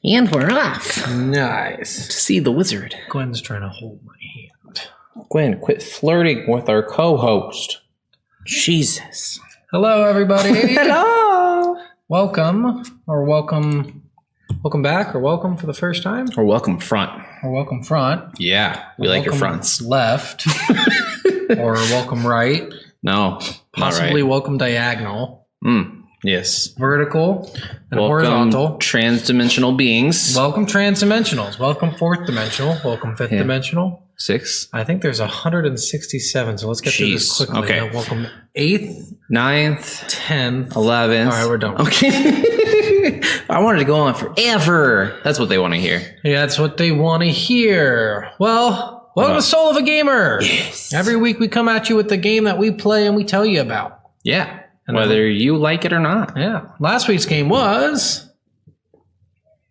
And we're off Nice. to see the wizard. Gwen's trying to hold my hand. Gwen, quit flirting with our co-host. Jesus. Hello, everybody. Hello. Welcome back, or welcome for the first time, Or welcome front. or welcome front. Yeah, we like your fronts. Left, or welcome right. No, Possibly welcome diagonal. Yes. Vertical and Welcome horizontal. Trans-dimensional beings. Welcome transdimensionals. Welcome fourth dimensional. Welcome fifth dimensional. 6. I think there's 167, so let's get through this quickly. Okay. Welcome 8th, 9th, 10th, 11th. All right, we're done. Okay. I wanted to go on forever. That's what they want to hear. Yeah, that's what they want to hear. Well, welcome to Soul of a Gamer. Yes. Every week we come at you with the game that we play and we tell you about. Yeah. Whether you like it or not. Yeah. Last week's game was...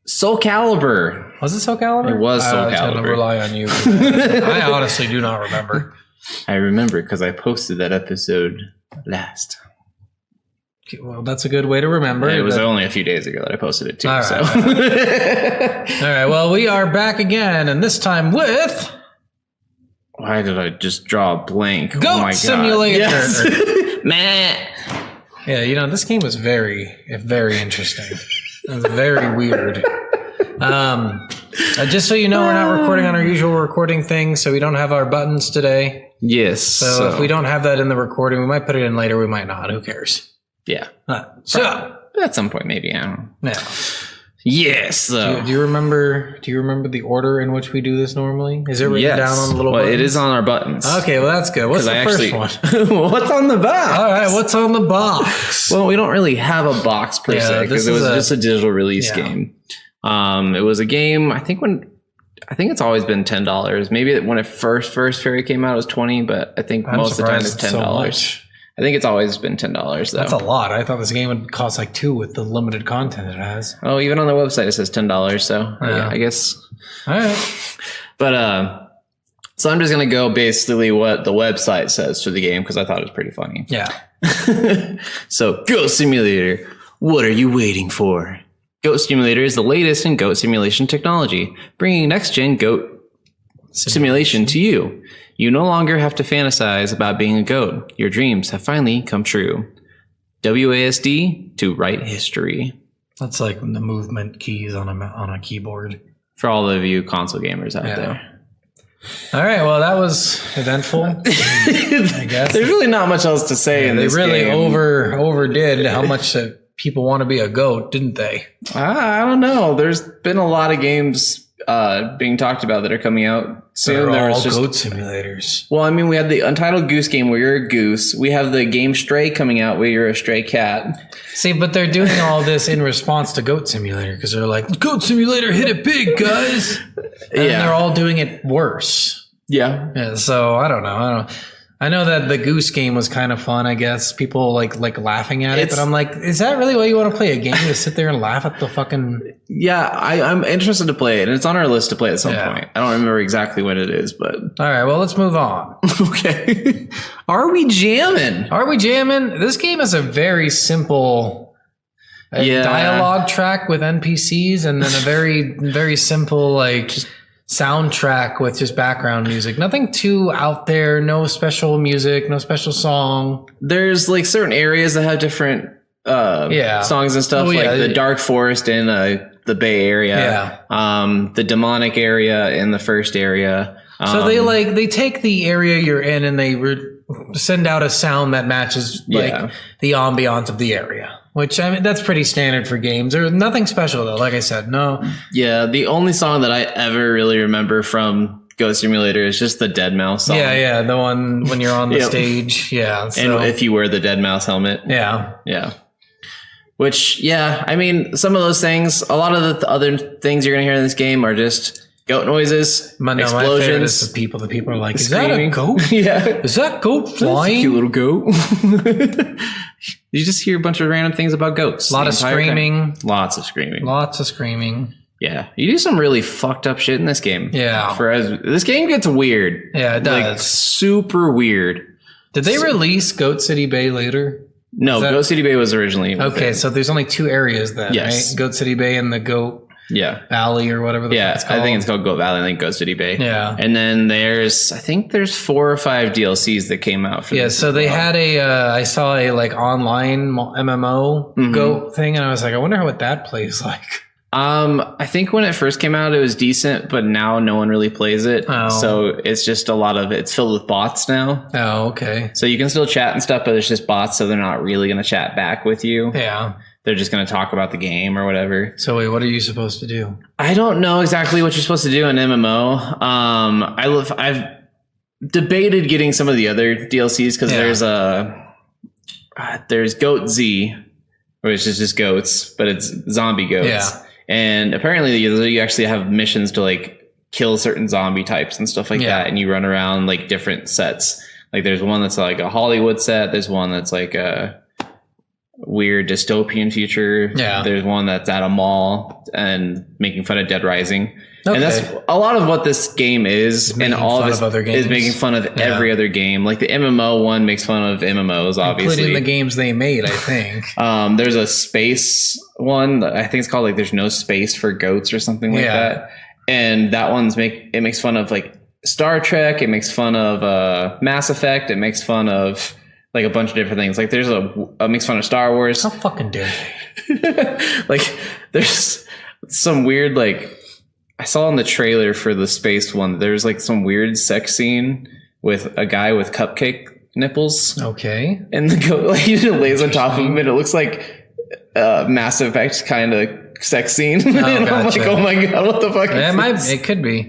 Soul Calibur. Was it Soul Calibur? It was Soul I was going Calibur. to rely on you. I honestly do not remember. I remember because I posted that episode last. Well, that's a good way to remember. It was only a few days ago that I posted it too. All right. So. All right. Well, we are back again, and this time with... Why did I just draw a blank? Goat oh my Simulator. God. Yes. Meh. Yeah, you know, this game was very interesting. It was very weird. Just so you know, we're not recording on our usual recording thing, so we don't have our buttons today. Yes. So if we don't have that in the recording, we might put it in later. We might not. Who cares? Yeah. So at some point, maybe. I don't know. now, Yes. do you remember the order in which we do this normally? Is it written down on the little buttons? It is on our buttons. Okay, well that's good. What's the first one? What's on the box? All right, what's on the box? Well, we don't really have a box per se because it was just a digital release game. It was a game. I think it's always been $10. Maybe when it first Fairy came out, it was $20, but I think most of the time it's $10. I think it's always been $10 though. That's a lot. I thought this game would cost like $2 with the limited content it has. Oh, even on the website it says $10. So Yeah. I guess. All right. But so I'm just gonna go basically what the website says for the game because I thought it was pretty funny. Yeah. So, Goat Simulator, what are you waiting for? Goat Simulator is the latest in goat simulation technology, bringing next-gen goat simulation to you. You no longer have to fantasize about being a goat. Your dreams have finally come true. WASD to write history. That's like the movement keys on a keyboard. For all of you console gamers out there. All right, well, that was eventful, I guess. There's really not much else to say in this game. They really overdid how much people want to be a goat, didn't they? I don't know. There's been a lot of games being talked about that are coming out soon. They're all goat simulators. Well, I mean, we have the Untitled Goose Game where you're a goose. We have the game Stray coming out where you're a stray cat. See, but they're doing all this in response to Goat Simulator because they're like, Goat Simulator hit it big, guys. And they're all doing it worse. Yeah. So I don't know. I know that the Goose game was kind of fun, I guess. People like laughing at it, but I'm like, is that really why you want to play a game? To sit there and laugh at the fucking... Yeah, I'm interested to play it, and it's on our list to play at some point. I don't remember exactly when it is, but... All right, well, let's move on. Okay. Are we jamming? Are we jamming? This game is a very simple dialogue track with NPCs, and then a very, very simple, just soundtrack with just background music. Nothing too out there. No special music. No special song. There's like certain areas that have different songs and stuff, like the Dark Forest in the Bay Area. The demonic area in the first area. So they take the area you're in and they send out a sound that matches the ambiance of the area. Which, I mean, that's pretty standard for games. There's nothing special, though. Like I said, no. Yeah, the only song that I ever really remember from Goat Simulator is just the Dead Mouse song. Yeah, the one when you're on the stage. Yeah. So. And if you wear the Dead Mouse helmet. Yeah. Yeah. Which, I mean, some of those things, a lot of the other things you're going to hear in this game are just goat noises, explosions. My favorite is the people are like, is screaming. That a goat? Yeah. Is that goat flying? That's a cute little goat. You just hear a bunch of random things about goats. A lot of screaming. Lots of screaming. Lots of screaming. Yeah. You do some really fucked up shit in this game. Yeah. This game gets weird. Yeah, it does. Like, super weird. Did they release Goat City Bay later? No, Goat City Bay was originally. Okay, so there's only two areas then, right? Goat City Bay and the Goat Valley or whatever the fuck it's called. I think it's called Goat Valley. I think Ghost City Bay. Yeah. And then I think there's 4 or 5 DLCs that came out for this. So they had I saw a like online MMO Goat thing, and I was like, I wonder what that plays like. I think when it first came out, it was decent, but now no one really plays it. Oh. So it's just it's filled with bots now. Oh, okay. So you can still chat and stuff, but it's just bots, so they're not really going to chat back with you. Yeah. They're just going to talk about the game or whatever. So wait, what are you supposed to do? I don't know exactly what you're supposed to do in MMO. I've debated getting some of the other DLCs because there's Goat Z, which is just goats, but it's zombie goats. Yeah. And apparently you actually have missions to like kill certain zombie types and stuff like that. And you run around like different sets. Like there's one that's like a Hollywood set. There's one that's like a weird dystopian future. Yeah. There's one that's at a mall and making fun of Dead Rising. Okay. And that's a lot of what this game is. And all of other games. Is making fun of every other game. Like the MMO one makes fun of MMOs, obviously. Including the games they made, I think. There's a space one. I think it's called like There's No Space for Goats or something like that. And that one's it makes fun of like Star Trek. It makes fun of Mass Effect. It makes fun of like a bunch of different things. Like there's a makes fun of Star Wars. How fucking dare they? Like there's some weird like I saw in the trailer for the space one, there's like some weird sex scene with a guy with cupcake nipples. Okay. And the goat like he lays on top of him and it looks like Mass Effect kind of sex scene. And I'm like, oh my god, what the fuck is this? It could be.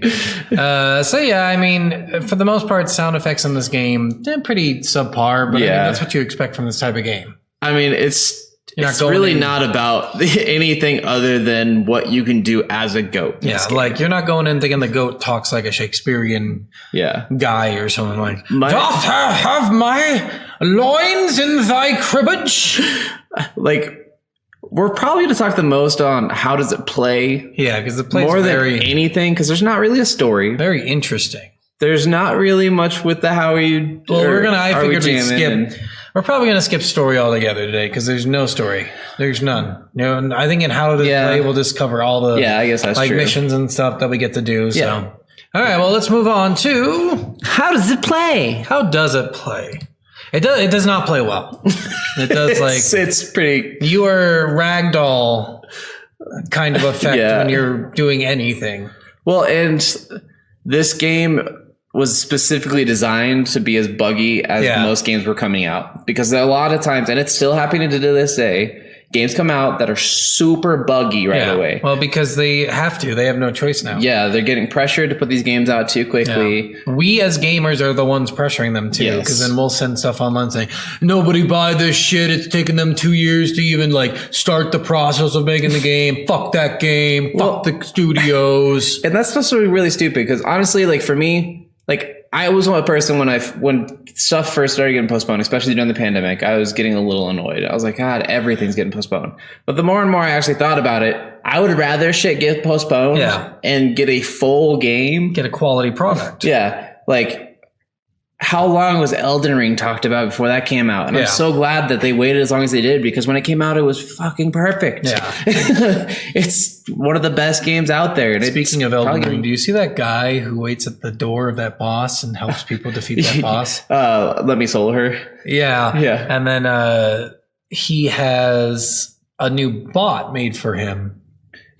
So yeah, I mean, for the most part, sound effects in this game, they're pretty subpar, but I mean, that's what you expect from this type of game. I mean, it's really not about anything other than what you can do as a goat. Yeah, like you're not going in thinking the goat talks like a Shakespearean guy or something like, doth have my loins in thy cribbage? Like, we're probably going to talk the most on how does it play. Yeah, because it plays more than anything, because there's not really a story. Very interesting. There's not really much with the how we. Well, I figured we'd skip. We're probably going to skip story altogether today because there's no story. There's none. You know, I think in how does it play, we'll just cover all the I guess that's true. Missions and stuff that we get to do. So, all right, well, let's move on to how does it play? How does it play? It does not play well. It does it's pretty. You are ragdoll kind of effect when you're doing anything. Well, and this game was specifically designed to be as buggy as most games were coming out, because a lot of times, and it's still happening to this day, games come out that are super buggy right away. Well, because they have to. They have no choice now. Yeah, they're getting pressured to put these games out too quickly. Yeah. We as gamers are the ones pressuring them too, because then we'll send stuff online saying, nobody buy this shit. It's taken them 2 years to even like start the process of making the game. Fuck that game. Fuck the studios. And that's also really stupid, because honestly, like for me, like I was one person when stuff first started getting postponed, especially during the pandemic, I was getting a little annoyed. I was like, God, everything's getting postponed. But the more and more I actually thought about it, I would rather shit get postponed and get a full game. Get a quality product. Yeah. Like, how long was Elden Ring talked about before that came out? And I'm so glad that they waited as long as they did, because when it came out, it was fucking perfect. Yeah. It's one of the best games out there. And speaking of Elden Ring, do you see that guy who waits at the door of that boss and helps people defeat that boss? Let me solo her. Yeah. Yeah. And then he has a new bot made for him.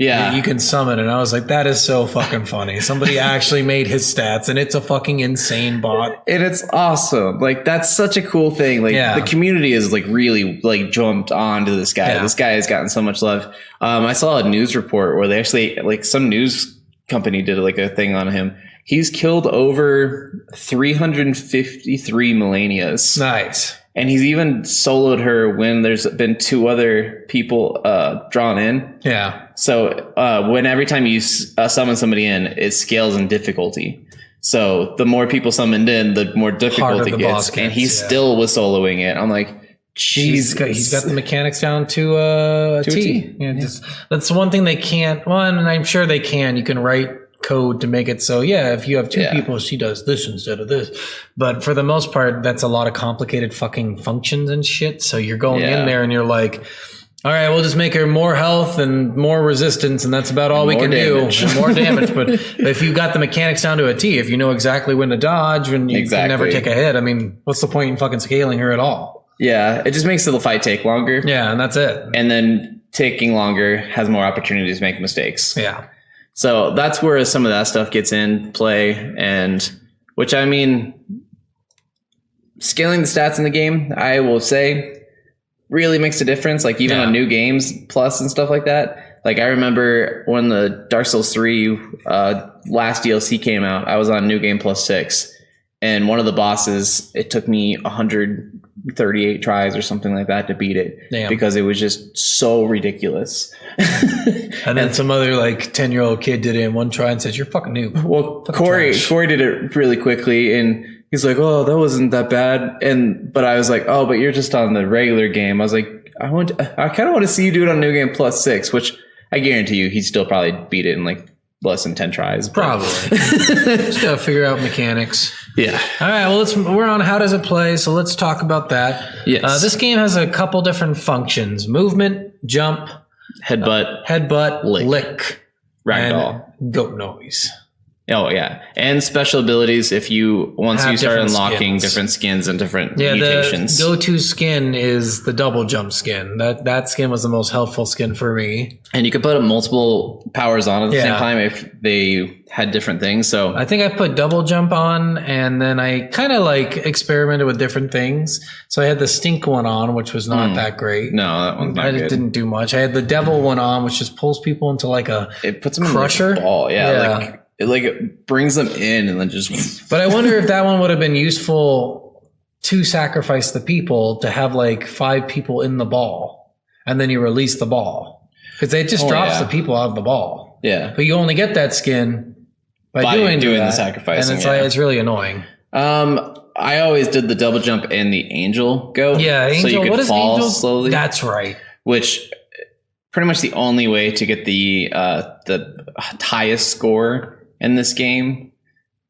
Yeah, you can summon, and I was like, that is so fucking funny. Somebody actually made his stats, and it's a fucking insane bot. And it's awesome. Like, that's such a cool thing. Like, the community is like really like jumped onto this guy. Yeah. This guy has gotten so much love. I saw a news report where they actually, like, some news company did like a thing on him. He's killed over 353 Millennias. Nice. And he's even soloed her when there's been 2 other people drawn in. Yeah. So every time you summon somebody in, it scales in difficulty. So the more people summoned in, the more difficult it gets. And he still was soloing it. I'm like, he's got the mechanics down to a T. Yeah, that's one thing they can't. Well, and I'm sure they can. You can write code to make it so if you have 2 people, she does this instead of this. But for the most part, that's a lot of complicated fucking functions and shit. So you're going in there and you're like, all right, we'll just make her more health and more resistance, and that's about all we can damage. do. And more damage. But if you got the mechanics down to a T, if you know exactly when to dodge and you can never take a hit, I mean, what's the point in fucking scaling her at all? Yeah, it just makes the fight take longer. Yeah, and that's it. And then taking longer has more opportunities to make mistakes. Yeah. So that's where some of that stuff gets in play, and which I mean, scaling the stats in the game, I will say, really makes a difference. Like even on new games plus and stuff like that. Like I remember when the Dark Souls 3 last DLC came out, I was on New Game Plus 6, and one of the bosses, it took me 138 tries or something like that to beat it. Damn. Because it was just so ridiculous. And then some other like 10-year-old kid did it in one try and said, "You're fucking noob." Well, Corey did it really quickly, and he's like, "Oh, that wasn't that bad." But I was like, "Oh, but you're just on the regular game." I was like, I kind of want to see you do it on New Game Plus 6, which I guarantee you he'd still probably beat it in like less than 10 tries. Probably. Just gotta figure out mechanics. Yeah. All right. Well, we're on how does it play, so let's talk about that. Yes. This game has a couple different functions: movement, jump, headbutt, lick, ragdoll, goat noise. Oh yeah, and special abilities if you start unlocking different skins and different mutations. The go-to skin is the double jump skin. That skin was the most helpful skin for me. And you could put multiple powers on at the same time if they had different things. So I think I put double jump on, and then I kind of like experimented with different things. So I had the stink one on, which was not that great. No, that one's not good. It didn't do much. I had the devil one on, which just pulls people into like it puts them crusher. In like a ball. Yeah. It brings them in and then just. But I wonder if that one would have been useful to sacrifice the people to have like 5 people in the ball, and then you release the ball because it just drops the people out of the ball. Yeah, but you only get that skin by doing the sacrificing, and it's really annoying. I always did the double jump and the angel go. Yeah, angel. So you could fall slowly. That's right. Which pretty much the only way to get the highest score in this game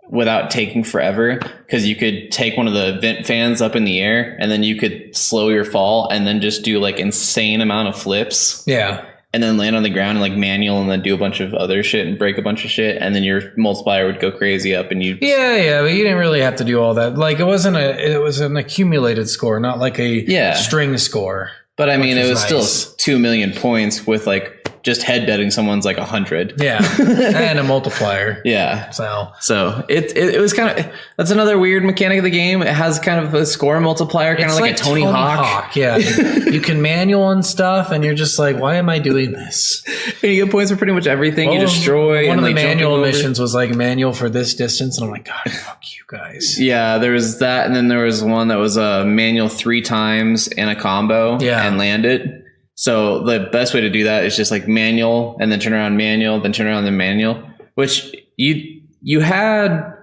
without taking forever, because you could take one of the vent fans up in the air and then you could slow your fall and then just do like insane amount of flips. Yeah. And then land on the ground and like manual and then do a bunch of other shit and break a bunch of shit, and then your multiplier would go crazy up and you. Yeah, but you didn't really have to do all that. Like it was an accumulated score, not like a string score. But I mean, it was still 2 million points with like just headbutting someone's like 100. Yeah, and a multiplier. Yeah. So it was kind of, that's another weird mechanic of the game. It has kind of a score multiplier, kind of like a Tony Hawk. Yeah. You can manual and stuff, and you're just like, why am I doing this? And you get points for pretty much everything you destroy. One of the manual missions was like manual for this distance, and I'm like, God, fuck you guys. Yeah, there was that, and then there was one that was a manual 3 times in a combo and land it. So the best way to do that is just like manual and then turn around manual, then turn around then manual, which you had,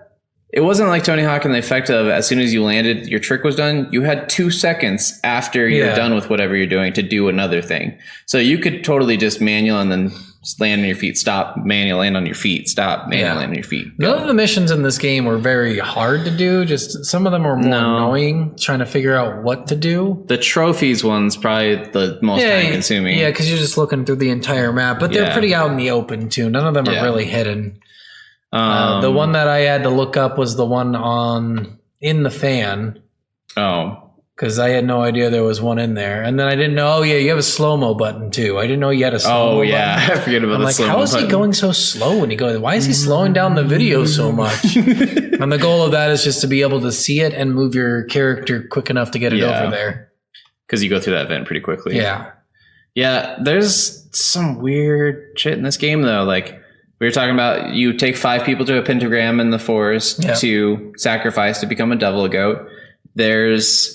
it wasn't like Tony Hawk in the effect of as soon as you landed, your trick was done. You had 2 seconds after you're done with whatever you're doing to do another thing. So you could totally just manual and then land on your feet, stop, manual, land on your feet, stop, manual, land on your feet. None of the missions in this game were very hard to do. Just some of them were more annoying, trying to figure out what to do. The trophies one's probably the most time consuming. Yeah, because you're just looking through the entire map, but they're pretty out in the open too. None of them are really hidden. The one that I had to look up was the one in the fan. Oh. Because I had no idea there was one in there. And then I didn't know, you have a slow-mo button too. I didn't know you had a slow-mo button. I forget about the slow-mo button. How is he going so slow when he goes? Why is he slowing down the video so much? And the goal of that is just to be able to see it and move your character quick enough to get it over there. Because you go through that vent pretty quickly. Yeah. Yeah, there's some weird shit in this game though. Like we were talking about, you take 5 people to a pentagram in the forest to sacrifice to become a devil goat. There's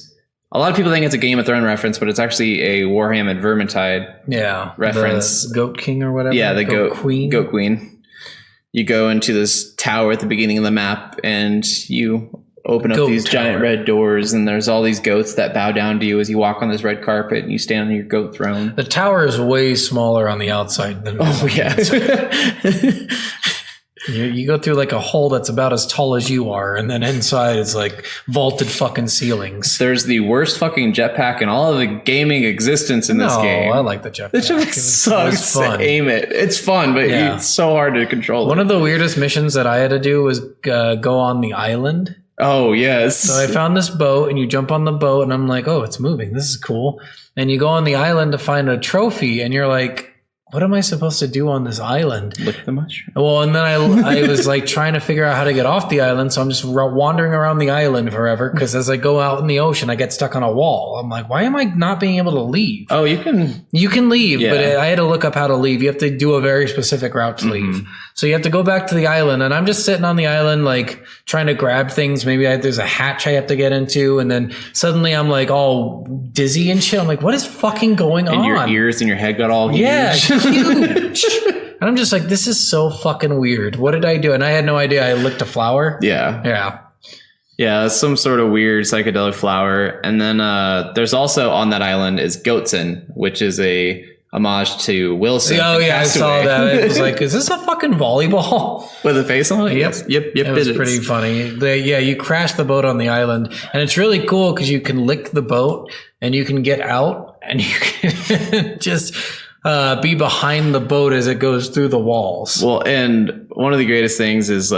a lot of people think it's a Game of Thrones reference, but it's actually a Warhammer Vermintide reference. The Goat King or whatever. Yeah, the Goat Queen. Goat Queen. You go into this tower at the beginning of the map and you open up these giant red doors, and there's all these goats that bow down to you as you walk on this red carpet and you stand on your goat throne. The tower is way smaller on the outside than the You go through like a hole that's about as tall as you are, and then inside is like vaulted fucking ceilings. There's the worst fucking jetpack in all of the gaming existence in this game. I like the jetpack. The jetpack sucks to aim it. It's fun, but it's so hard to control. One of the weirdest missions that I had to do was go on the island. Oh, yes. So I found this boat, and you jump on the boat, and I'm like, oh, it's moving. This is cool. And you go on the island to find a trophy, and you're like, what am I supposed to do on this island? Lick the mushroom. Well, and then I was like trying to figure out how to get off the island. So I'm just wandering around the island forever. Because as I go out in the ocean, I get stuck on a wall. I'm like, why am I not being able to leave? Oh, you can leave, but I had to look up how to leave. You have to do a very specific route to leave. So you have to go back to the island. And I'm just sitting on the island, like trying to grab things. Maybe there's a hatch I have to get into. And then suddenly I'm like all dizzy and shit. I'm like, what is fucking going on? And your ears and your head got all huge. Yeah. Huge. And I'm just like, this is so fucking weird. What did I do? And I had no idea. I licked a flower. Yeah, some sort of weird psychedelic flower. And then there's also on that island is Goatson, which is a homage to Wilson. Oh yeah, I saw that. It was like, is this a fucking volleyball with a face on it? Yep. It was pretty funny. You crash the boat on the island, and it's really cool because you can lick the boat and you can get out and you can just be behind the boat as it goes through the walls. Well, and one of the greatest things is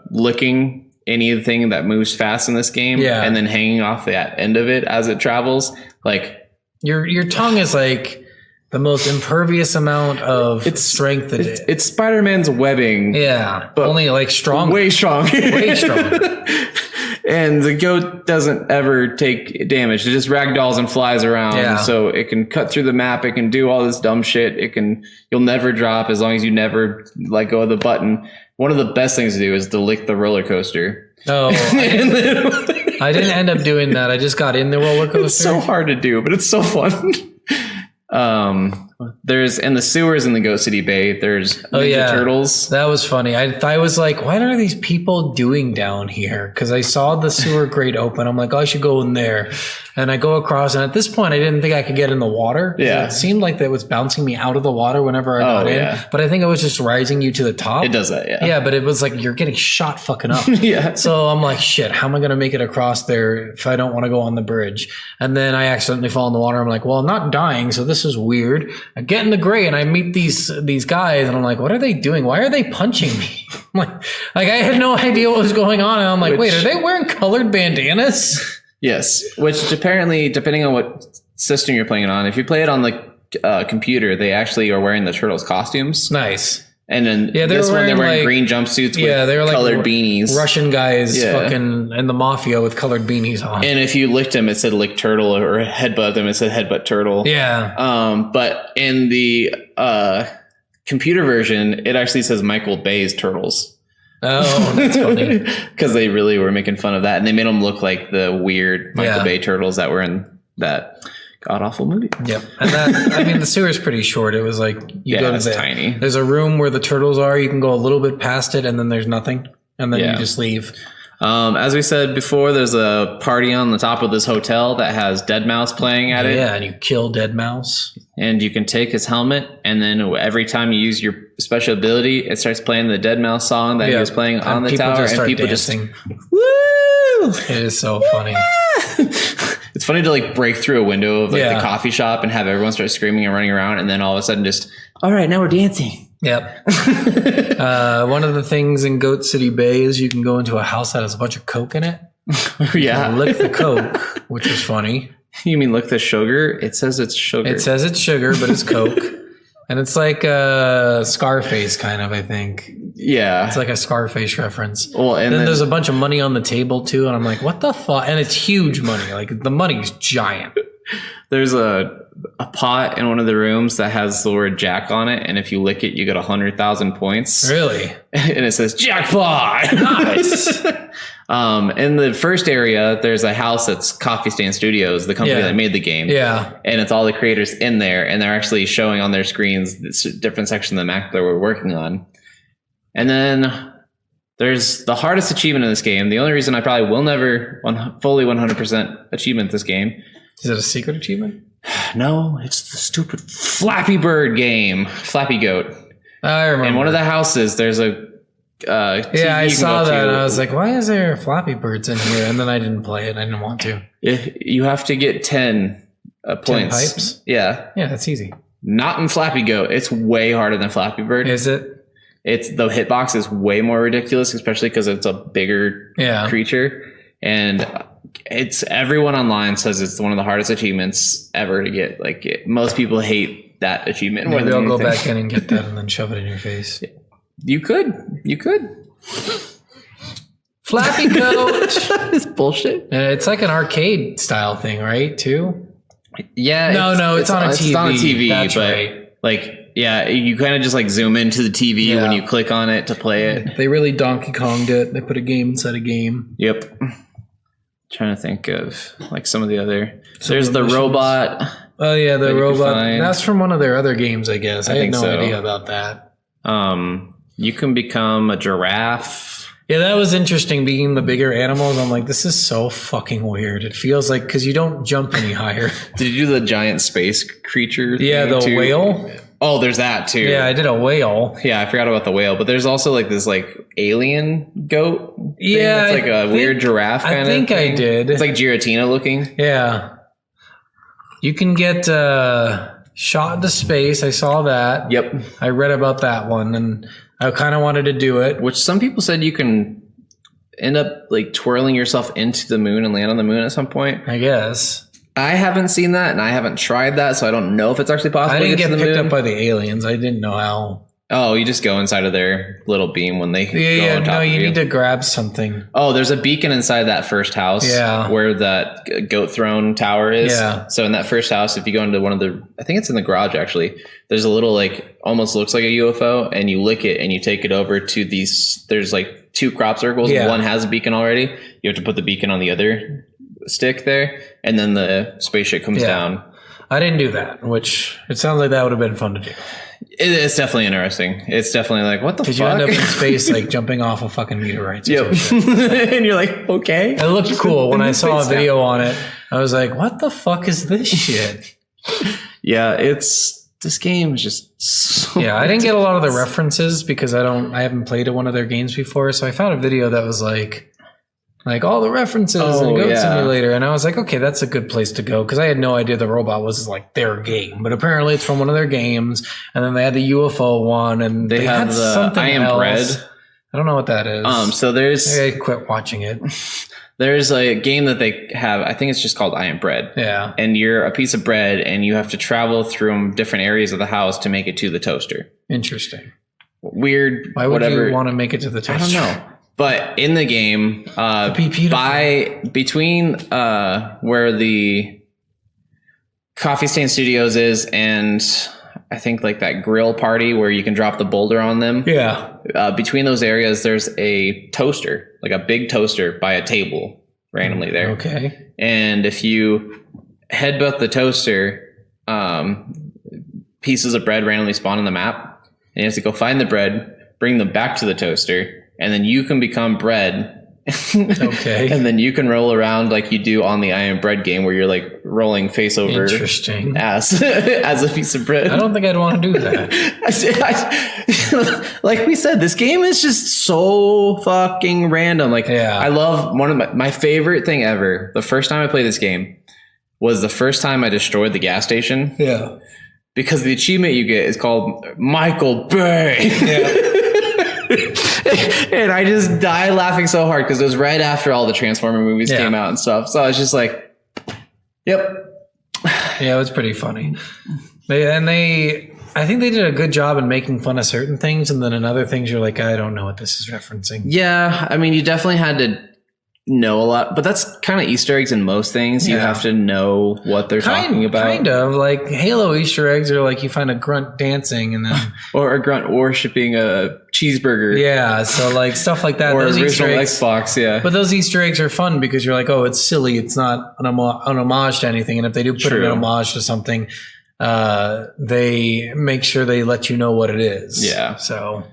licking anything that moves fast in this game, and then hanging off the end of it as it travels. Like your tongue is like the most impervious amount of strength. It's Spider-Man's webbing. Yeah, but only like strong, way strong, way strong. And the goat doesn't ever take damage. It just ragdolls and flies around. Yeah. So it can cut through the map. It can do all this dumb shit. You'll never drop as long as you never let go of the button. One of the best things to do is to lick the roller coaster. Oh, I didn't end up doing that. I just got in the roller coaster. It's so hard to do, but it's so fun. There's in the sewers in the Ghost City Bay, there's Ninja Turtles. That was funny. I was like, what are these people doing down here? Because I saw the sewer grate open. I'm like, oh, I should go in there. And I go across, and at this point, I didn't think I could get in the water. Yeah. It seemed like that was bouncing me out of the water whenever I got in. Yeah. But I think it was just rising you to the top. It does that, yeah. Yeah, but it was like you're getting shot fucking up. Yeah. So I'm like, shit, how am I going to make it across there if I don't want to go on the bridge? And then I accidentally fall in the water. I'm like, well, I'm not dying, so this is weird. I get in the grate, and I meet these guys, and I'm like, what are they doing? Why are they punching me? like I had no idea what was going on. And I'm like, wait, are they wearing colored bandanas? Yes, which apparently, depending on what system you're playing it on, if you play it on the computer, they actually are wearing the Turtles costumes. Nice. And then this one, they're wearing green jumpsuits with colored beanies. Russian guys fucking in the mafia with colored beanies on. And if you licked them, it said lick turtle, or headbutt them, it said headbutt turtle. Yeah. But in the computer version, it actually says Michael Bay's Turtles. Oh, that's funny. Because they really were making fun of that. And they made them look like the weird Michael Bay turtles that were in that god-awful movie. Yep. And that, the sewer's pretty short. It was like, you go to tiny. There's a room where the turtles are. You can go a little bit past it, and then there's nothing. And then you just leave. As we said before, there's a party on the top of this hotel that has Deadmau5 playing at it. Yeah, and you kill Deadmau5. And you can take his helmet, and then every time you use your special ability, it starts playing the Deadmau5 song that he was playing on the tower, and people dancing. Just woo! It is so funny. It's funny to break through a window of the coffee shop and have everyone start screaming and running around, and then all of a sudden just, all right, now we're dancing. Yep. One of the things in Goat City Bay is you can go into a house that has a bunch of Coke in it. Yeah. Lick the Coke, which is funny. You mean lick the sugar? It says it's sugar. It says it's sugar, but it's Coke. And it's like Scarface kind of, I think. Yeah. It's like a Scarface reference. Well, and then there's a bunch of money on the table too. And I'm like, what the fuck? And it's huge money. Like the money's giant. There's a pot in one of the rooms that has the word Jack on it, and if you lick it, you get 100,000 points. Really? And it says jackpot. Nice. In the first area, there's a house that's Coffee Stand Studios, the company that made the game. Yeah. And it's all the creators in there, and they're actually showing on their screens this different section of the map that we're working on. And then there's the hardest achievement in this game. The only reason I probably will never fully 100% achievement this game. Is it a secret achievement? No, it's the stupid Flappy Bird game. Flappy Goat. I remember. In one of the houses, there's a TV, I you can saw go that to. and I was like, why is there Flappy Birds in here? And then I didn't play it. I didn't want to. If you have to get 10 points. pipes? Yeah. Yeah, that's easy. Not in Flappy Goat. It's way harder than Flappy Bird. Is it? It's the hitbox is way more ridiculous, especially because it's a bigger creature. And it's everyone online says it's one of the hardest achievements ever to get. Like most people hate that achievement. Maybe I'll go back in and get that and then shove it in your face. You could. Flappy Goat. It's bullshit. It's like an arcade style thing, right? Too. Yeah. No, it's on a TV. It's on a TV, That's but right. like, yeah, you kind of just like zoom into the TV when you click on it to play it. They really Donkey Konged it. They put a game inside a game. Yep. Trying to think of like some of the other. There's the robot. Oh yeah, the robot. That's from one of their other games, I guess. I had no idea about that. You can become a giraffe. Yeah, that was interesting. Being the bigger animals, I'm like, this is so fucking weird. It feels like because you don't jump any higher. Did you do the giant space creature? Yeah, the whale. Oh, there's that too. Yeah, I did a whale. Yeah, I forgot about the whale, but there's also like this like alien goat. Yeah, it's like a weird giraffe kind of. I think I did. It's like Giratina looking. Yeah, you can get shot into space. I saw that. Yep, I read about that one, and I kind of wanted to do it. Which some people said you can end up like twirling yourself into the moon and land on the moon at some point. I guess. I haven't seen that, and I haven't tried that, so I don't know if it's actually possible. I didn't get picked up by the aliens. I didn't know how. Oh, you just go inside of their little beam when they go on top of you. You need to grab something. Oh, there's a beacon inside that first house where that goat throne tower is. Yeah. So in that first house, if you go into one of the, I think it's in the garage actually, there's a little like, almost looks like a UFO, and you lick it and you take it over to these, there's like 2 crop circles. Yeah. One has a beacon already. You have to put the beacon on the other stick there, and then the spaceship comes down. I didn't do that, which it sounds like that would have been fun to do. It's definitely interesting. It's definitely like, what the fuck? Because you end up in space like jumping off a fucking meteorite. Yep. And you're like, okay. It looked cool. When I saw a video on it, I was like, what the fuck is this shit? Yeah, this game is just so I didn't get a lot of the references because I haven't played one of their games before. So I found a video that was like all the references in Goat Simulator. And I was like, okay, that's a good place to go. Because I had no idea the robot was like their game. But apparently it's from one of their games. And then they had the UFO one. And they had the something I Am Bread. I don't know what that is. So there's... I quit watching it. There's a game that they have. I think it's just called I Am Bread. Yeah. And you're a piece of bread. And you have to travel through different areas of the house to make it to the toaster. Interesting. Weird. Why would you want to make it to the toaster? I don't know. But in the game, between where the Coffee Stain Studios is and I think like that grill party where you can drop the boulder on them. Yeah. Between those areas, there's a toaster, like a big toaster by a table randomly there. Okay. And if you headbutt the toaster, pieces of bread randomly spawn on the map. And you have to go find the bread, bring them back to the toaster. And then you can become bread. Okay. And then you can roll around like you do on the I Am Bread game where you're like rolling face over ass as a piece of bread. I don't think I'd want to do that. Like we said, this game is just so fucking random. Like I love one of my favorite thing ever. The first time I played this game was the first time I destroyed the gas station. Yeah. Because the achievement you get is called Michael Bay. Yeah. And I just died laughing so hard because it was right after all the Transformer movies came out and stuff. So I was just like, yep. Yeah, it was pretty funny. I think they did a good job in making fun of certain things. And then in other things, you're like, I don't know what this is referencing. Yeah. I mean, you definitely had to know a lot, but that's kind of Easter eggs in most things. You have to know what they're talking about. Kind of like Halo Easter eggs are like you find a grunt dancing and then or a grunt worshiping a cheeseburger. Yeah, so like stuff like that. Or those original Xbox, yeah. But those Easter eggs are fun because you're like, oh, it's silly. It's not an homage to anything. And if they do put an homage to something, they make sure they let you know what it is. Yeah. So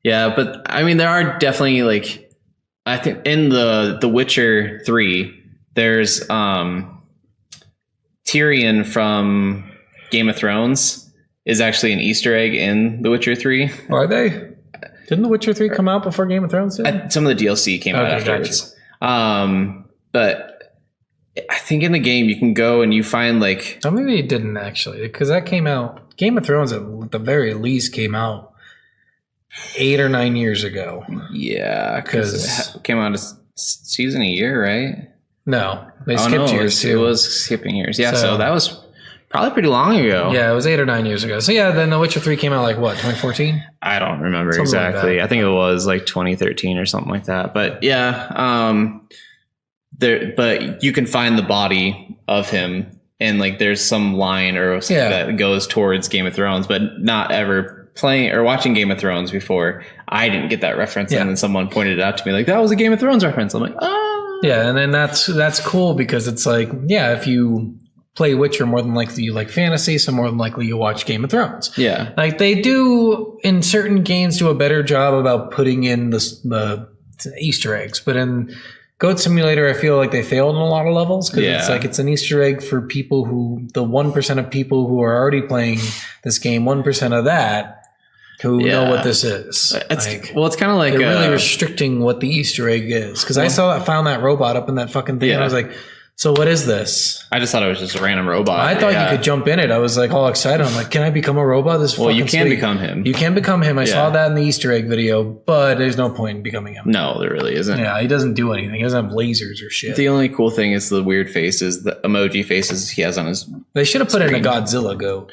yeah, but I mean, there are definitely like. I think in the Witcher 3, there's Tyrion from Game of Thrones is actually an Easter egg in The Witcher 3. Are they? Didn't The Witcher 3 come out before Game of Thrones did? Some of the DLC came out afterwards. But I think in the game you can go and you find like... Oh, maybe it didn't actually, because that came out... Game of Thrones at the very least came out 8 or 9 years ago. Yeah, because it came out a season a year, right? No, they skipped years too. It was skipping years. Yeah, so that was probably pretty long ago. Yeah, it was 8 or 9 years ago. So yeah, then The Witcher 3 came out like what, 2014? I don't remember exactly. I think it was like 2013 or something like that. But yeah, but you can find the body of him. And like, there's some line or something that goes towards Game of Thrones, but not ever playing or watching Game of Thrones before. I didn't get that reference, and then someone pointed it out to me, like that was a Game of Thrones reference. I'm like, oh, yeah, and then that's cool because it's like, yeah, if you play Witcher, more than likely you like fantasy, so more than likely you watch Game of Thrones. Yeah, like they do in certain games do a better job about putting in the Easter eggs, but in Goat Simulator, I feel like they failed on a lot of levels because it's like it's an Easter egg for people the 1% of people who are already playing this game, 1% of that who know what this is. It's kind of like they're really restricting what the Easter egg is. Because I found that robot up in that fucking thing, and I was like, so what is this? I just thought it was just a random robot. I thought you could jump in it. I was like all excited. I'm like, can I become a robot? You can become him. You can become him. I saw that in the Easter egg video, but there's no point in becoming him. No, there really isn't. Yeah, he doesn't do anything. He doesn't have lasers or shit. The only cool thing is the weird faces, the emoji faces he has on his They should have put in a Godzilla goat.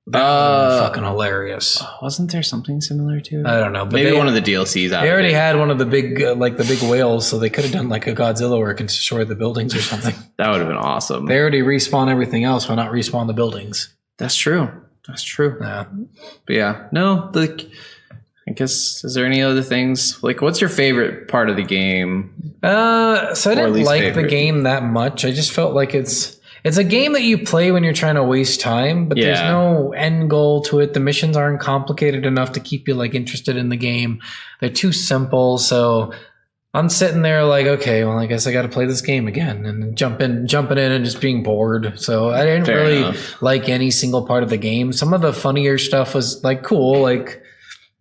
That would be fucking hilarious. Wasn't there something similar to it? I don't know. But maybe one of the DLCs. They already had one of the big, the big whales, so they could have done like a Godzilla where it can destroy the buildings or something. That would have been awesome. They already respawn everything else. Why not respawn the buildings? That's true. Yeah. But yeah, no. I guess, is there any other things? Like, what's your favorite part of the game? So I didn't like the game that much. I just felt like it's a game that you play when you're trying to waste time, but there's no end goal to it. The missions aren't complicated enough to keep you like interested in the game. They're too simple. So I'm sitting there like, okay, well, I guess I got to play this game again and jumping in and just being bored. So I didn't like any single part of the game. Some of the funnier stuff was like cool, like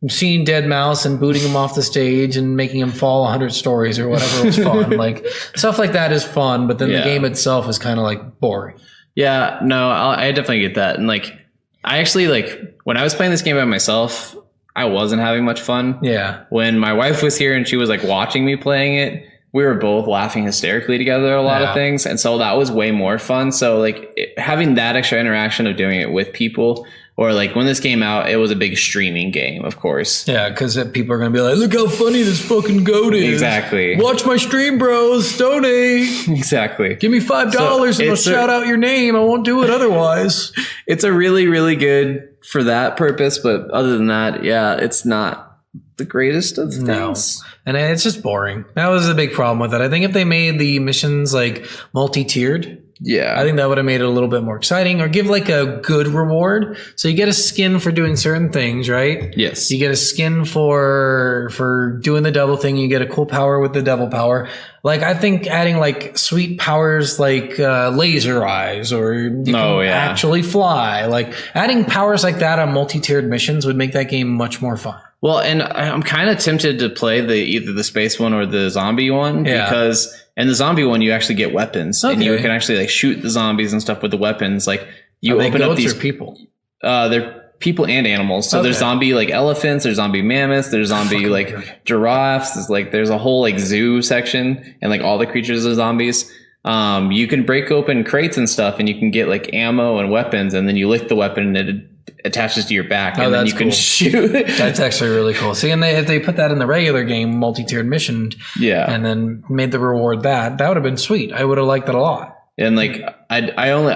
seeing Dead Mouse and booting him off the stage and making him fall 100 stories or whatever was fun. Like stuff like that is fun, but then the game itself is kind of like boring. Yeah, no, I definitely get that. And like, I actually like when I was playing this game by myself, I wasn't having much fun. Yeah. When my wife was here and she was like watching me playing it, we were both laughing hysterically together a lot of things. And so that was way more fun. So like having that extra interaction of doing it with people. Or like when this came out, it was a big streaming game, of course. Yeah, because people are going to be like, look how funny this fucking goat is. Exactly. Watch my stream, bros. Donate. Exactly. Give me $5 and I'll shout out your name. I won't do it otherwise. It's a really, really good for that purpose. But other than that, yeah, it's not the greatest of things. And it's just boring. That was a big problem with it. I think if they made the missions like multi-tiered, I think that would have made it a little bit more exciting, or give like a good reward. So you get a skin for doing certain things, right? Yes. You get a skin for doing the devil thing. You get a cool power with the devil power. Like I think adding like sweet powers like laser eyes, or you can actually fly. Like adding powers like that on multi-tiered missions would make that game much more fun. Well, and I'm kind of tempted to play either the space one or the zombie one because in the zombie one you actually get weapons and you can actually like shoot the zombies and stuff with the weapons. Like you open up these people. They're people and animals. So there's zombie like elephants, there's zombie mammoths, there's zombie like giraffes. There's a whole like zoo section and like all the creatures are zombies. You can break open crates and stuff and you can get like ammo and weapons, and then you lick the weapon and it attaches to your back and then you can shoot. That's actually really cool. See, and if they put that in the regular game, multi-tiered mission, and then made the reward that would have been sweet. I would have liked that a lot. And like I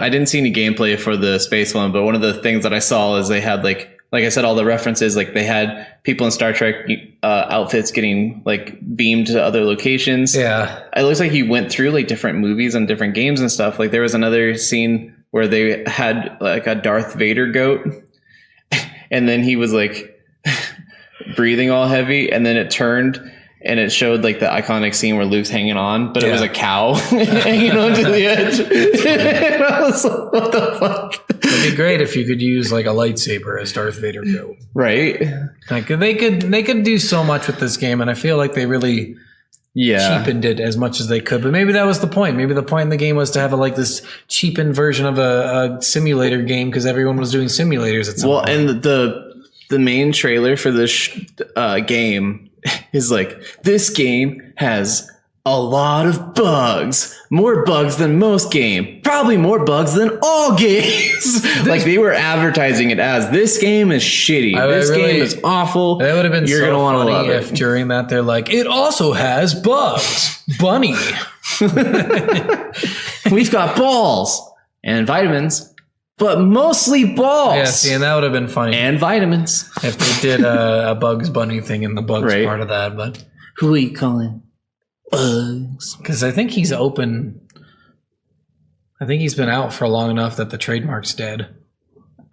didn't see any gameplay for the space one, but one of the things that I saw is they had like I said, all the references, like they had people in Star Trek outfits getting like beamed to other locations. Yeah. It looks like he went through like different movies and different games and stuff. Like there was another scene where they had like a Darth Vader goat and then he was like breathing all heavy, and then it turned and it showed like the iconic scene where Luke's hanging on, but it was a cow hanging onto the edge. And I was like, what the fuck? It'd be great if you could use like a lightsaber as Darth Vader go. Right? Like they could do so much with this game, and I feel like they really cheapened it as much as they could. But maybe that was the point. Maybe the point in the game was to have like this cheapened version of a simulator game because everyone was doing simulators at some point. And the main trailer for this game is like, this game has a lot of bugs, more bugs than most game, probably more bugs than all games. Like they were advertising it as, this game is shitty. This game is awful. That would have been You're so gonna want to funny love if it. during that they're like, it also has bugs, bunny. We've got balls and vitamins, but mostly balls. Yeah, see, and that would have been funny and vitamins. if they did a Bugs Bunny thing in the bugs part of that. But who are you calling? Bugs. Because I think he's open. I think he's been out for long enough that the trademark's dead.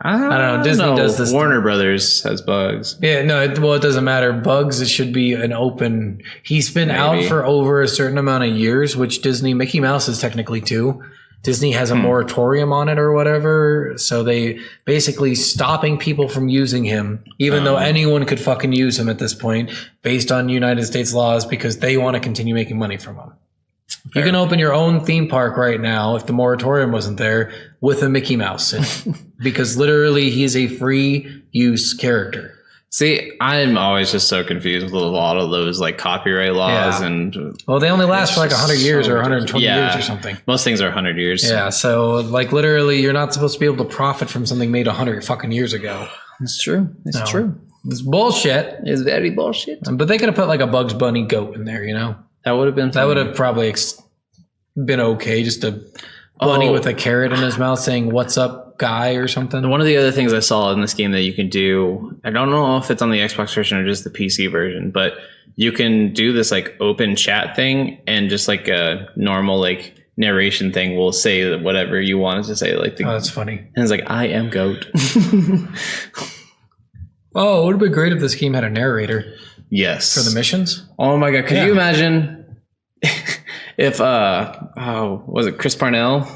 I don't know. Disney does this. Warner Brothers has Bugs. Yeah, no. It doesn't matter. Bugs, it should be an open. He's been out for over a certain amount of years, which Mickey Mouse is technically too. Disney has a moratorium on it or whatever, so they basically stopping people from using him, even though anyone could fucking use him at this point, based on United States laws, because they want to continue making money from him. Fair. You can open your own theme park right now if the moratorium wasn't there with a Mickey Mouse in it, because literally he's a free use character. See, I'm always just so confused with a lot of those like copyright laws and they only last for like 100 years or 120 years or something. Most things are 100 years. Yeah, so like literally you're not supposed to be able to profit from something made 100 fucking years ago. It's true. It's true. It's bullshit. It's very bullshit. But they could have put like a Bugs Bunny goat in there, you know? That would have been That would have probably been okay, just a bunny with a carrot in his mouth saying, "What's up, guy?" or something. One of the other things I saw in this game that you can do, I don't know if it's on the Xbox version or just the PC version, but you can do this like open chat thing, and just like a normal like narration thing will say whatever you want it to say. Like that's funny. And it's like, I am goat. Oh, it would have been great if this game had a narrator. Yes. For the missions? Oh my god, could you imagine if was it Chris Parnell?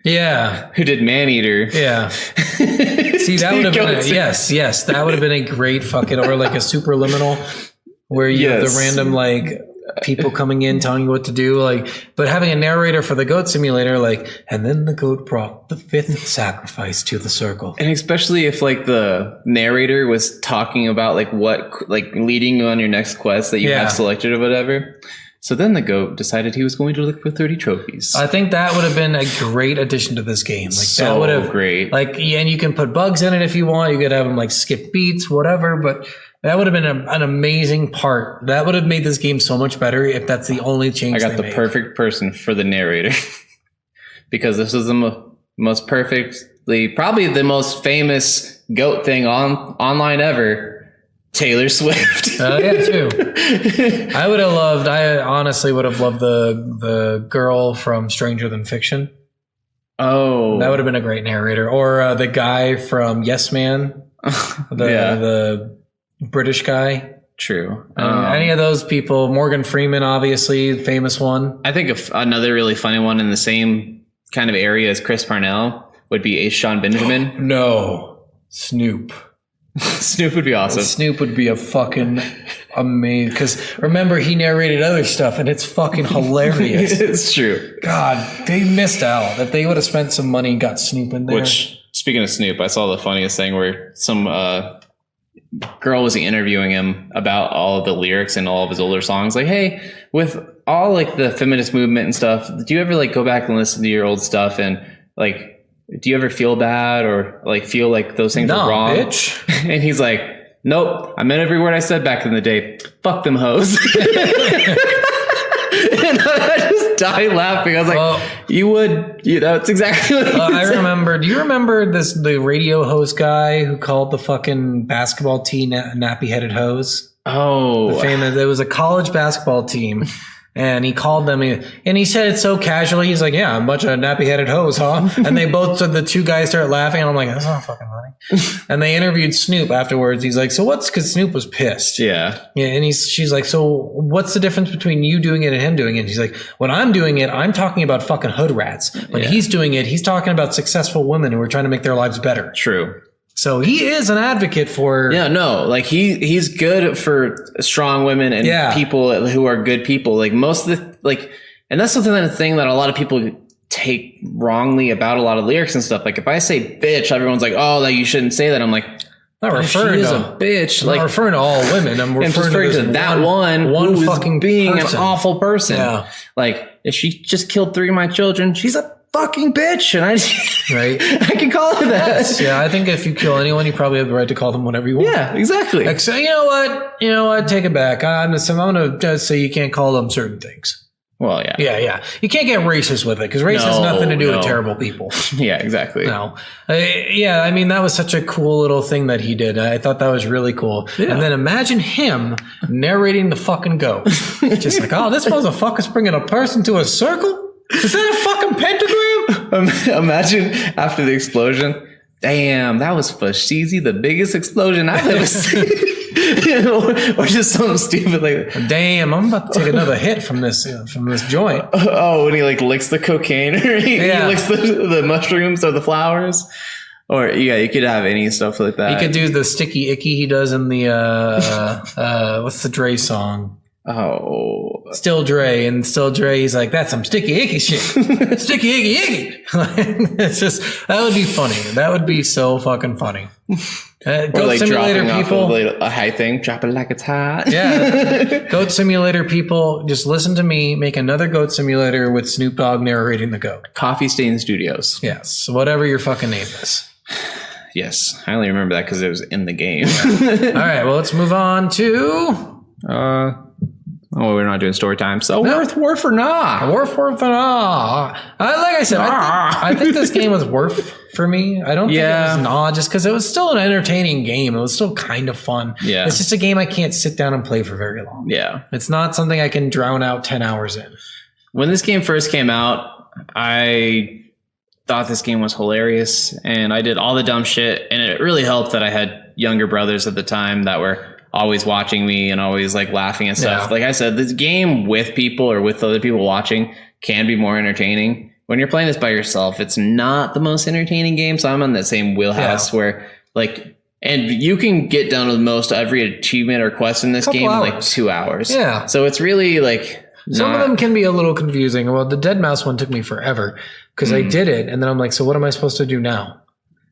Yeah. Who did Maneater? Yeah. See, that would have been yes, that would have been a great fucking, or like a superliminal where you have the random like people coming in telling you what to do, like, but having a narrator for the goat simulator, like, and then the goat brought the fifth sacrifice to the circle. And especially if like the narrator was talking about like what, like leading you on your next quest that you have selected or whatever. So then the goat decided he was going to look for 30 trophies. I think that would have been a great addition to this game. Like that would have great. Like, and you can put bugs in it if you want. You could have them like skip beats, whatever. But that would have been an amazing part. That would have made this game so much better if that's the only change. I got the perfect person for the narrator because this is the most perfectly, probably the most famous goat thing online ever. Taylor Swift. Yeah, too. I honestly would have loved the girl from Stranger Than Fiction. Oh. That would have been a great narrator. Or the guy from Yes Man. The British guy. True. Any of those people. Morgan Freeman, obviously, famous one. I think another really funny one in the same kind of area as Chris Parnell would be Ace Sean Benjamin. No. Snoop. Snoop would be awesome. Snoop would be a fucking amazing, because remember he narrated other stuff and it's fucking hilarious. It's true. God, they missed out. If they would have spent some money and got Snoop in there. Which, speaking of Snoop, I saw the funniest thing where some girl was interviewing him about all of the lyrics and all of his older songs. Like, hey, with all like the feminist movement and stuff, do you ever like go back and listen to your old stuff and like, do you ever feel bad or like feel like those things are wrong? Bitch. And he's like, nope, I meant every word I said back in the day. Fuck them hoes. And I just died laughing. I was like, that's exactly what I remember. Do you remember the radio host guy who called the fucking basketball team nappy headed hose? Oh, there was a college basketball team And he called them, and he said it so casually. He's like, "Yeah, a bunch of nappy-headed hoes, huh?" And they both, the two guys start laughing. And I'm like, "That's not fucking funny." And they interviewed Snoop afterwards. He's like, "So what's?" Because Snoop was pissed. Yeah. And she's like, "So what's the difference between you doing it and him doing it?" And he's like, "When I'm doing it, I'm talking about fucking hood rats. When he's doing it, he's talking about successful women who are trying to make their lives better." True. So he is an advocate for... Yeah, no, like he's good for strong women and people who are good people. Like most of the, like, and that's something that a lot of people take wrongly about a lot of lyrics and stuff. Like if I say bitch, everyone's like, "Oh, like you shouldn't say that." I'm like, not referring she is to a bitch. I'm not referring to all women. I'm referring to that one who fucking being person. An awful person. Yeah. Like if she just killed 3 of my children, she's a fucking bitch, and I can call her that. Yes, yeah, I think if you kill anyone, you probably have the right to call them whatever you want. Yeah, exactly. Like, so you know what? Take it back. I'm gonna say you can't call them certain things. Well, yeah. Yeah. You can't get racist with it because race has nothing to do with terrible people. Yeah, exactly. No. I mean, that was such a cool little thing that he did. I thought that was really cool. Yeah. And then imagine him narrating the fucking goat. Just like, "Oh, this motherfucker's bringing a person to a circle? Is that a fucking pentagram?" Imagine after the explosion. Damn, that was Fashizi, the biggest explosion I've ever seen. or just something stupid like that. Damn, I'm about to take another hit from this joint. Oh, when he like licks the cocaine, or he licks the mushrooms or the flowers. Or you could have any stuff like that. He could do the sticky icky he does in the what's the Dre song? Oh, Still Dre, and Still Dre, he's like, "That's some sticky icky shit." Sticky icky icky. It's just, that would be funny. That would be so fucking funny. Goat like Simulator people, off of a high thing, drop it like it's hot. Yeah. Goat Simulator people, just listen to me make another Goat Simulator with Snoop Dogg narrating the goat. Coffee Stain Studios. Yes, whatever your fucking name is. Yes, I only remember that because it was in the game. All right, well, let's move on to we're not doing story time. So Worf or nah? Worf or nah? Like I said, I think this game was Worf for me. I don't think it was nah, just because it was still an entertaining game. It was still kind of fun. Yeah. It's just a game I can't sit down and play for very long. Yeah. It's not something I can drown out 10 hours in. When this game first came out, I thought this game was hilarious, and I did all the dumb shit, and it really helped that I had younger brothers at the time that were always watching me and always like laughing and stuff. Yeah. Like I said, this game with people or with other people watching can be more entertaining. When you're playing this by yourself, it's not the most entertaining game. So I'm on that same wheelhouse where like, and you can get done with most every achievement or quest in this game in like 2 hours. Yeah. So it's really like, some of them can be a little confusing. Well, the Dead Mouse one took me forever because I did it. And then I'm like, so what am I supposed to do now?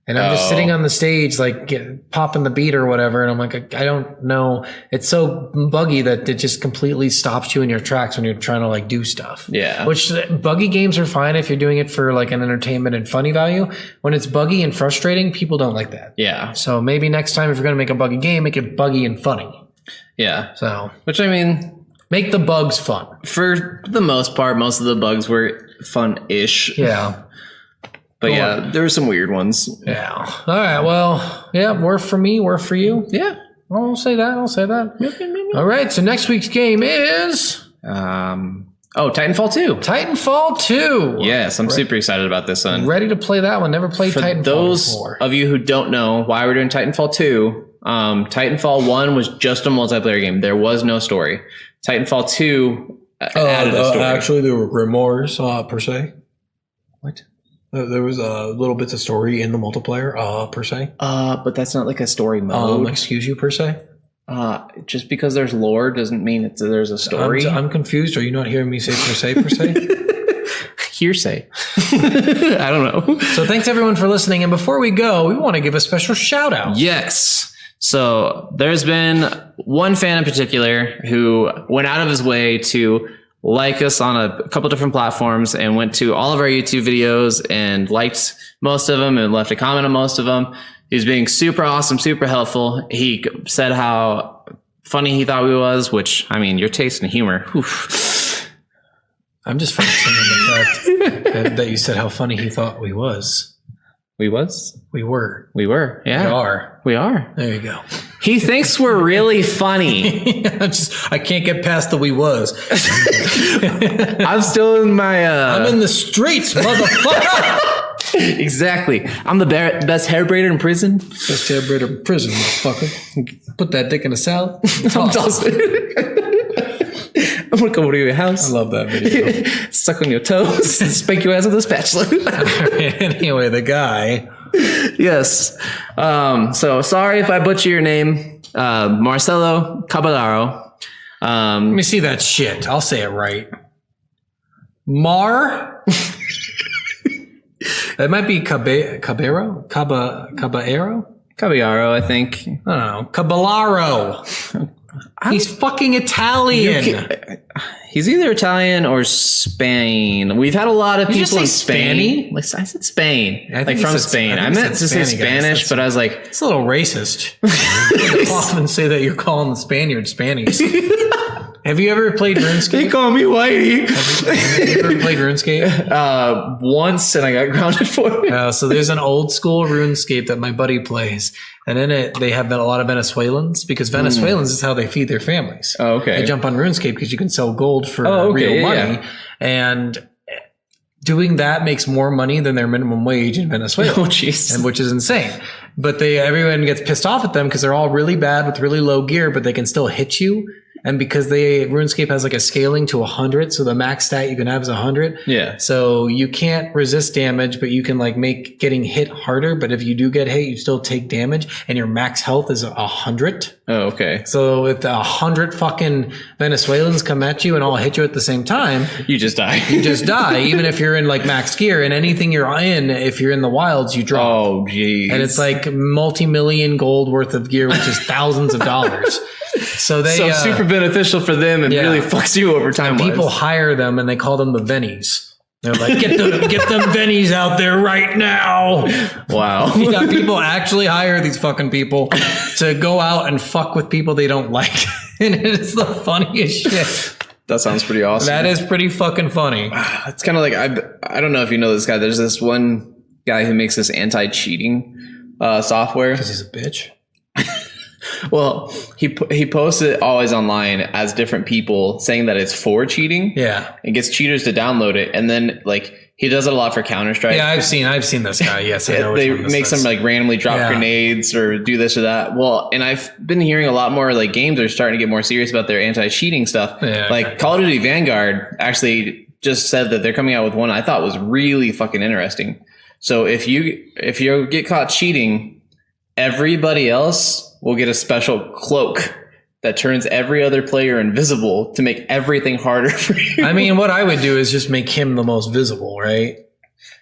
And I'm just sitting on the stage, like popping the beat or whatever. And I'm like, I don't know. It's so buggy that it just completely stops you in your tracks when you're trying to like do stuff. Yeah. Which buggy games are fine if you're doing it for like an entertainment and funny value. When it's buggy and frustrating, people don't like that. Yeah. So maybe next time if you're going to make a buggy game, make it buggy and funny. Yeah. So, which I mean, make the bugs fun. For the most part, most of the bugs were fun-ish. Yeah. But yeah, there were some weird ones. Yeah. All right. Well, yeah, Worf for me, Worf for you. Yeah. I'll say that. All right. So next week's game is... Titanfall 2. Titanfall 2. Yes, I'm super excited about this one. Ready to play that one. Never played Titanfall before. Of you who don't know why we're doing Titanfall 2, Titanfall 1 was just a multiplayer game. There was no story. Titanfall 2 added a story. Actually, there were grimoires, per se. What? There was little bits of story in the multiplayer, per se. But that's not like a story mode. Excuse you, per se? Just because there's lore doesn't mean there's a story. I'm confused. Are you not hearing me say per se? Hearsay. I don't know. So thanks everyone for listening. And before we go, we want to give a special shout out. Yes. So there's been one fan in particular who went out of his way to like us on a couple different platforms and went to all of our YouTube videos and liked most of them and left a comment on most of them. He's being super awesome, super helpful. He said how funny he thought we was, which, I mean, your taste in humor. Oof. I'm just focusing on the fact that you said how funny he thought we was. We was? We were. We were. Yeah. We are. We are. There you go. He thinks we're really funny. I can't get past the we was. I'm still in my... I'm in the streets, motherfucker. Exactly. I'm the best hair braider in prison. Best hair braider in prison, motherfucker. Put that dick in a salad. I'm gonna come over to your house. I love that video. Suck on your toes. Spank your ass with a spatula. Anyway, the guy. Yes. So sorry if I butcher your name. Marcelo Caballero. Let me see that shit. I'll say it right. That might be Caballero? Caballero, I think. I don't know. Caballero. He's fucking Italian. He's either Italian or Spain. We've had a lot of people in Spain. Like, I said Spain. Like from Spain. I meant to say Spanish, but I was like... It's a little racist. You often say that you're calling the Spaniards Spaniards. Have you ever played RuneScape? They call me Whitey. Have you ever played RuneScape? Once, and I got grounded for it. So there's an old school RuneScape that my buddy plays. And in it, they have a lot of Venezuelans because Venezuelans is how they feed their families. Oh, okay. They jump on RuneScape because you can sell gold for real money. Yeah. And doing that makes more money than their minimum wage in Venezuela. Oh, jeez. And which is insane. But everyone gets pissed off at them because they're all really bad with really low gear, but they can still hit you. And because RuneScape has like a scaling to 100, so the max stat you can have is 100. Yeah. So you can't resist damage, but you can like make getting hit harder. But if you do get hit, you still take damage, and your max health is 100. Oh, okay. So if 100 fucking Venezuelans come at you and all hit you at the same time, you just die. You just die, even if you're in like max gear. And anything you're in, if you're in the wilds, you drop. Oh, geez. And it's like multi-million gold worth of gear, which is thousands of dollars. So super beneficial for them and really fucks you over time. People hire them and they call them the Vennies. They're like, get them Vennies out there right now. Wow. Yeah, people actually hire these fucking people to go out and fuck with people they don't like. And it's the funniest shit. That sounds pretty awesome. That is pretty fucking funny. It's kind of like, I don't know if you know this guy. There's this one guy who makes this anti-cheating software. Because he's a bitch. Well, he posts it always online as different people saying that it's for cheating. Yeah. It gets cheaters to download it. And then like he does it a lot for Counter-Strike. Yeah, I've seen this guy. Yes, I know. They make some like randomly drop grenades or do this or that. Well, and I've been hearing a lot more like games are starting to get more serious about their anti-cheating stuff. Yeah, like Call of Duty Vanguard actually just said that they're coming out with one I thought was really fucking interesting. So if you get caught cheating, everybody else will get a special cloak that turns every other player invisible to make everything harder for you. I mean, what I would do is just make him the most visible, right?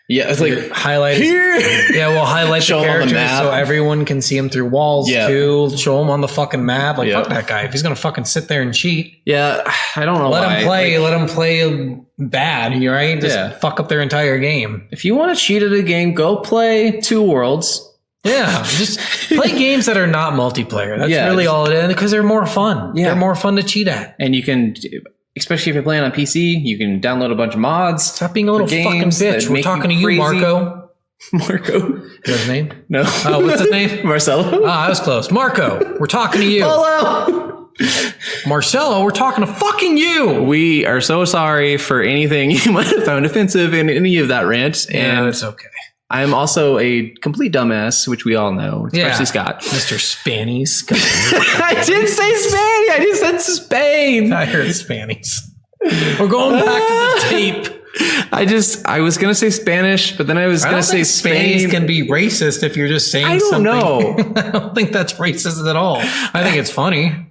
Yeah, it's like highlight. Yeah, we'll highlight the characters so everyone can see him through walls too. Show him on the fucking map. Like fuck that guy if he's gonna fucking sit there and cheat. Yeah, I don't know. Let him play bad. You right? Just fuck up their entire game. If you want to cheat at a game, go play 2 Worlds. Yeah, just play games that are not multiplayer. That's really all it is because they're more fun. Yeah. They're more fun to cheat at. And you can, especially if you're playing on PC, you can download a bunch of mods. Stop being a little fucking bitch. We're talking to you, Marco. Marco. Is that his name? No. Oh, what's his name? Marcelo. I was close. Marco, we're talking to you. Hello. Marcelo, we're talking to fucking you. We are so sorry for anything you might have found offensive in any of that rant. And it's okay. I am also a complete dumbass, which we all know, especially Scott. Mr. Spannies. I didn't say Spanny. I just said Spain. I heard Spannies. We're going back to the tape. I was going to say Spanish, but then I was going to say Spain. Spanish can be racist if you're just saying something. I don't know. I don't think that's racist at all. I think it's funny.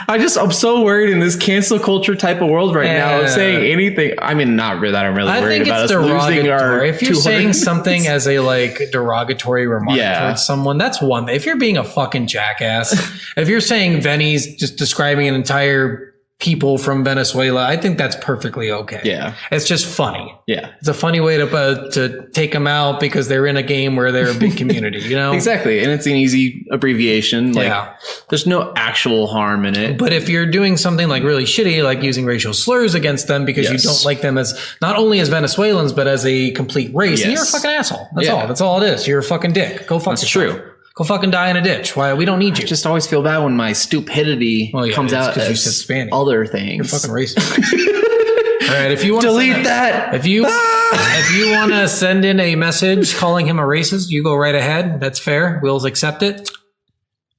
I'm so worried in this cancel culture type of world right now of saying anything. I mean, not really that I'm really worried about us losing our. If you're saying something as a like derogatory remark towards someone, that's one. If you're being a fucking jackass, if you're saying Venny's just describing an entire people from Venezuela. I think that's perfectly okay. Yeah. It's just funny. Yeah. It's a funny way to take them out because they're in a game where they're a big community, you know? Exactly. And it's an easy abbreviation. Like, there's no actual harm in it. But if you're doing something like really shitty, like using racial slurs against them because you don't like them as not only as Venezuelans, but as a complete race, then you're a fucking asshole. That's all. That's all it is. You're a fucking dick. Go fuck yourself. True. Go fucking die in a ditch. Why? We don't need you. I just always feel bad when my stupidity comes out as you said Spanish. Other things. You're fucking racist. All right, if you want delete that. If you want to send in a message calling him a racist, you go right ahead. That's fair. We'll accept it.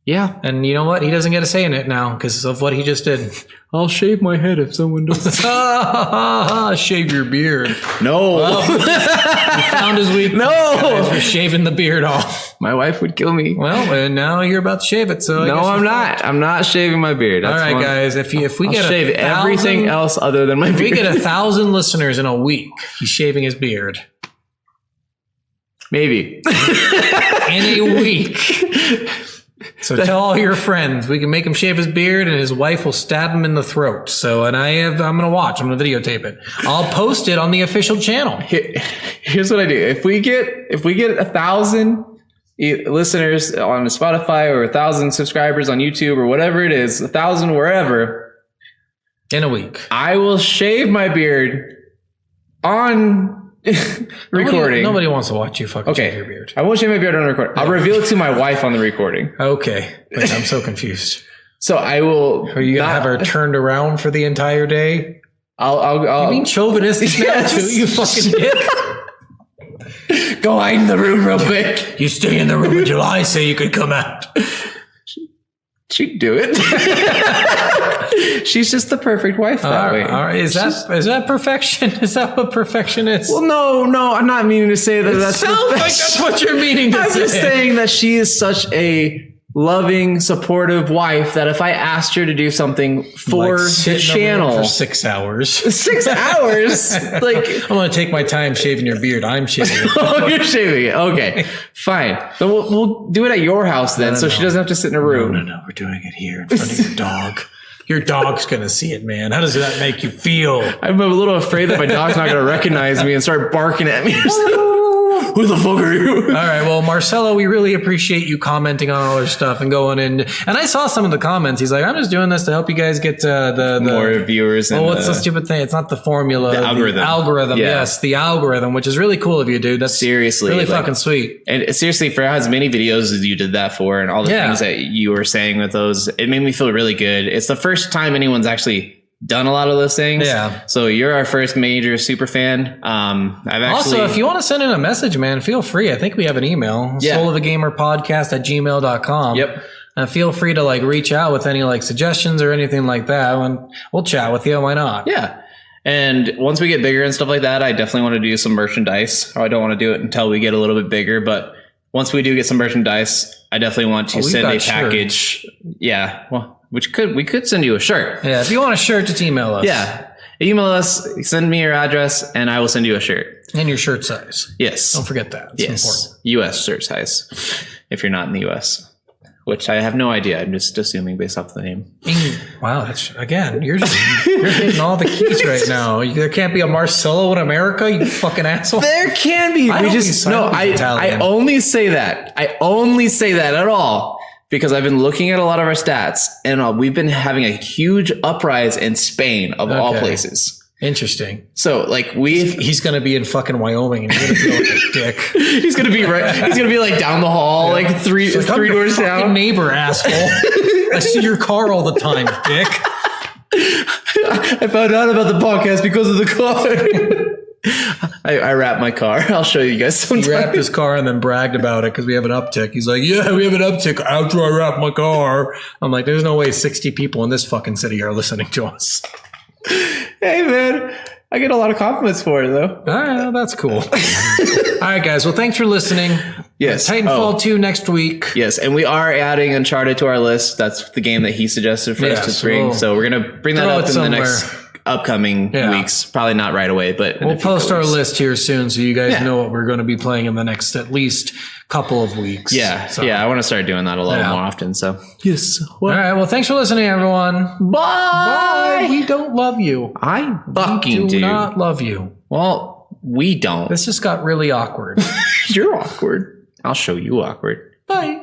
Yeah. And you know what? He doesn't get a say in it now because of what he just did. I'll shave my head if someone does. Shave your beard. No. Well, he found his weakness. No. For shaving the beard off. My wife would kill me. Well, and now you're about to shave it. So no, I'm not. I'm not shaving my beard. That's all right, guys. If we get shave everything else other than my beard. If we get 1,000 listeners in a week, he's shaving his beard. Maybe. In a week. So tell all your friends. We can make him shave his beard, and his wife will stab him in the throat. So, and I'm gonna watch. I'm gonna videotape it. I'll post it on the official channel. Here's what I do. If we get 1,000 listeners on Spotify or 1,000 subscribers on YouTube or whatever it is, 1,000 wherever, in a week, I will shave my beard on recording. Nobody wants to watch you fucking shave your beard. I won't shave my beard on recording. I'll reveal it to my wife on the recording. Okay. Wait, I'm so confused. So I will. Are you gonna have her turned around for the entire day? I'll you mean chauvinistic now too, you fucking dick? Go hide in the room real quick. You stay in the room until I say you can come out. She'd do it. She's just the perfect wife that way. All right. Is that perfection? Is that what perfection is? Well, no, I'm not meaning to say that. That sounds like that's what you're meaning to say. I'm just saying that she is such a loving, supportive wife that if I asked her to do something for the channel for 6 hours, 6 hours, like I'm gonna take my time shaving your beard. I'm shaving it. Oh, you're shaving it. Okay, fine. Then we'll do it at your house then, so she doesn't have to sit in a room. No, we're doing it here in front of your dog. Your dog's gonna see it, man. How does that make you feel? I'm a little afraid that my dog's not gonna recognize me and start barking at me. Who the fuck are you? All right. Well, Marcelo, we really appreciate you commenting on all our stuff and going in. And I saw some of the comments. He's like, I'm just doing this to help you guys get the more viewers. Oh, what's the stupid thing? It's not the formula. The algorithm. The algorithm. Yeah. Yes, the algorithm, which is really cool of you, dude. That's seriously really fucking sweet. And seriously, for as many videos as you did that for, and all the things that you were saying with those, it made me feel really good. It's the first time anyone's actually done a lot of those things. Yeah. So you're our first major super fan. Also, if you want to send in a message, man, feel free. I think we have an email. soulofagamerpodcast@gmail.com. Yep. And feel free to reach out with any suggestions or anything like that. And we'll chat with you. Why not? Yeah. And once we get bigger and stuff like that, I definitely want to do some merchandise. I don't want to do it until we get a little bit bigger, but once we do get some merchandise, I definitely want to send a package. Shirts. Yeah. Well, we could send you a shirt. Yeah, if you want a shirt, just email us. Yeah. Email us, send me your address, and I will send you a shirt. And your shirt size. Yes. Don't forget that. It's important. US shirt size. If you're not in the US. Which I have no idea. I'm just assuming based off the name. Wow, that's again, you're hitting all the keys right now. There can't be a Marcelo in America, you fucking asshole. There can be. I only say that. I only say that at all. Because I've been looking at a lot of our stats, and we've been having a huge uprise in Spain, of all places. Interesting. So, he's going to be in fucking Wyoming, and you're going to feel like a dick. He's going to be He's going to be down the hall, three doors down. Neighbor, asshole. I see your car all the time, dick. I found out about the podcast because of the car. I wrapped my car. I'll show you guys sometime. He wrapped his car and then bragged about it because we have an uptick. He's like, yeah, we have an uptick after I wrap my car. I'm like, there's no way 60 people in this fucking city are listening to us. Hey, man. I get a lot of compliments for it, though. All right, well, that's cool. All right, guys. Well, thanks for listening. Yes. Titanfall 2 next week. Yes, and we are adding Uncharted to our list. That's the game that he suggested for us to bring. So we're going to bring that up in the next upcoming weeks. Probably not right away, but we'll post our list here soon so you guys know what we're going to be playing in the next at least couple of weeks. Yeah, I want to start doing that a little more often. So yes. All right. Well, thanks for listening, everyone. Bye. We don't love you. I fucking do not love you. Well, we don't. This just got really awkward. You're awkward. I'll show you awkward. Bye.